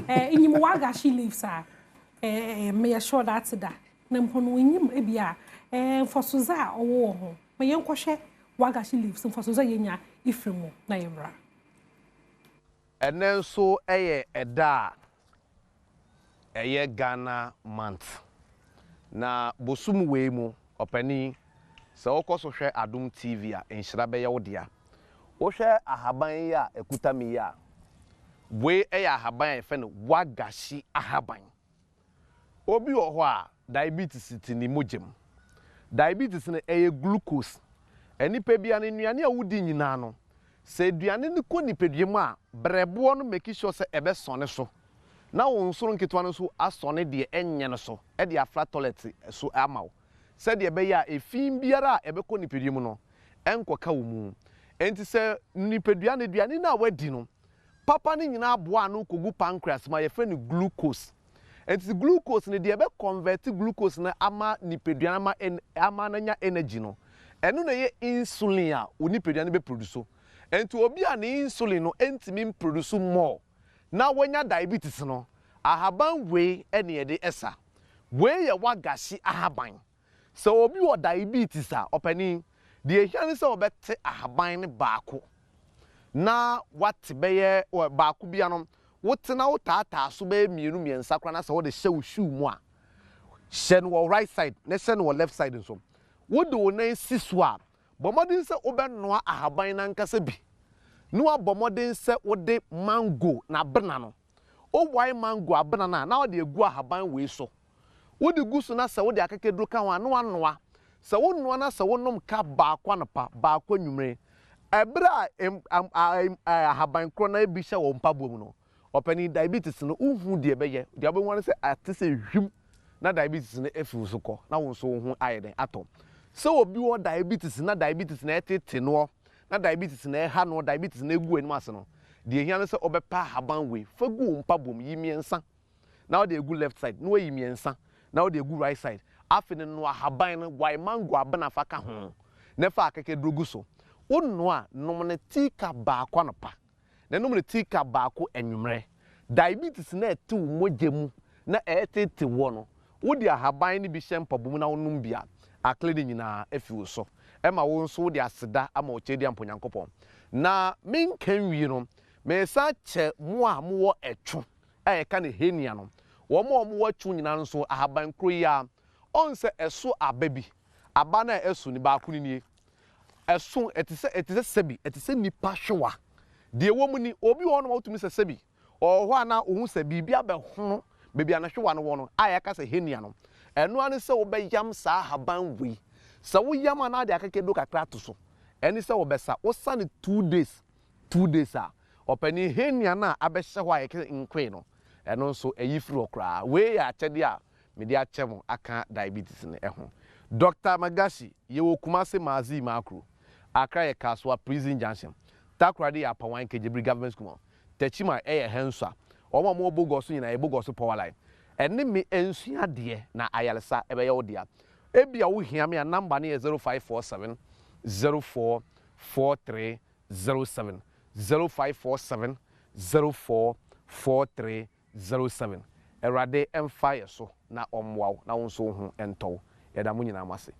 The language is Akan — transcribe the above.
Inyim Wagashi Leaf, sir. May assure that's that. Nampono inyim ebia. For Suza or war. May young quashe Wagashi Leaves and for Suza Yenya Ifremo, Naimra. And then so a da a year Ghana month. Na Bosum Wemo, Openi, so also share Adom TV in Shrabe Yodia. O share a habanya, a kutamia. We a habanya fen Wagashi ahabang. Obi owa diabetes in Imojim. Diabetes in a glucose. Any pebian in Yania Woody Nano. Say Dianin the Koni Pedima, Brebono make sure say ebe soneso. Now on Soron Kitwanos who are sonny the Enyanaso, Edia flat toilet so amau. Said the Beya a fin biara ebe Koni Pedimuno, Enko Kaumu. And to say Nipediani Dianina weddino. Papa Nina Buano Kugu pancreas, my friend glucose. And the glucose in the diabe convert glucose na ama nipedianama and ama nanya energy no. And no ye insulin unipediani be produce. And to obi an insulin no entimin produce more. Now when you diabetes no, ahaban way any de esa. Where ya Wagashi ahaban. So obi wa diabetes opening the ehyan say obete ahaban ne baako. Na what beye or baako bia no what now tata so be mienu miensa kra na say wo de hye shoe mu a. Hye no right side, na hye no left side nso. Wo de wo nan siso a, bomodin say obenoa ahaban na nkasa bi. No abomodin say wo de mango na bena no. O why mango abena na wo de egu ahaban we so. Wo de gu so na say wo de akekedro ka ho ano anoa. Say wo noa na say wo nom ka baako anapa, baako nwumre. Ebra ahaban kro na ebi hye wo mpabom no. Openi diabetes no uhu de beye de obe wan say atise hwim na diabetes no efu so ko na won so hu ayeden atom so obi wo diabetes na etete no na diabetes na ha no diabetes na egu enu ase no de ehia no say obepa haban we fagu mpabom yimiensa na de egu left side no yimiensa na de egu right side afene no haban no why mango abana faka ho na fa akeke drogu so wonno a no ne tika ba kwa no pa na no me tika baako enwumre diabetes na ete mogemu na etete wo no wo di ahaban ni bi hye mpabum na wonum bia aklede nyina afiwo so e ma wo nso wo di aseda ama o chedi amponyankopon na menkan wi no me sa che mo a mo wo etwo e ka ne henia no wo mo wo atwo nyina nso ahaban kro ya on se eso ababi aba na eso ni baako ni nie eso etise sebi etise nipa hwewa de wo ni obi wo no wotumi sebi o ho ana ohun se bibia be hono bibia na hwewa no wo no aya ka se henia no eno ane se wo be yam sa haban wi se wo yam ana de akeke do kakra to so eni se wo be sa wo sa ne 2 days a opani henia na abehye ho ayeke nkwe no eno so ayifiri okra we ya chede a me de achemo aka diabetes ne ho Dr. Wagashi ye wo Kumasi Mazi Makro Accra ye Kaswa Prison Junction Takradi ya Pawan Kejibri Government School Techima hensa omo mo bogoso nyina e bogoso power line ene me ensua de na ayalesa ebe ye odia ebia wo hia me number ne 0547 044307 0547 044307 erade emfire so na omwaw na wonso hu ento yeda mo nyina amase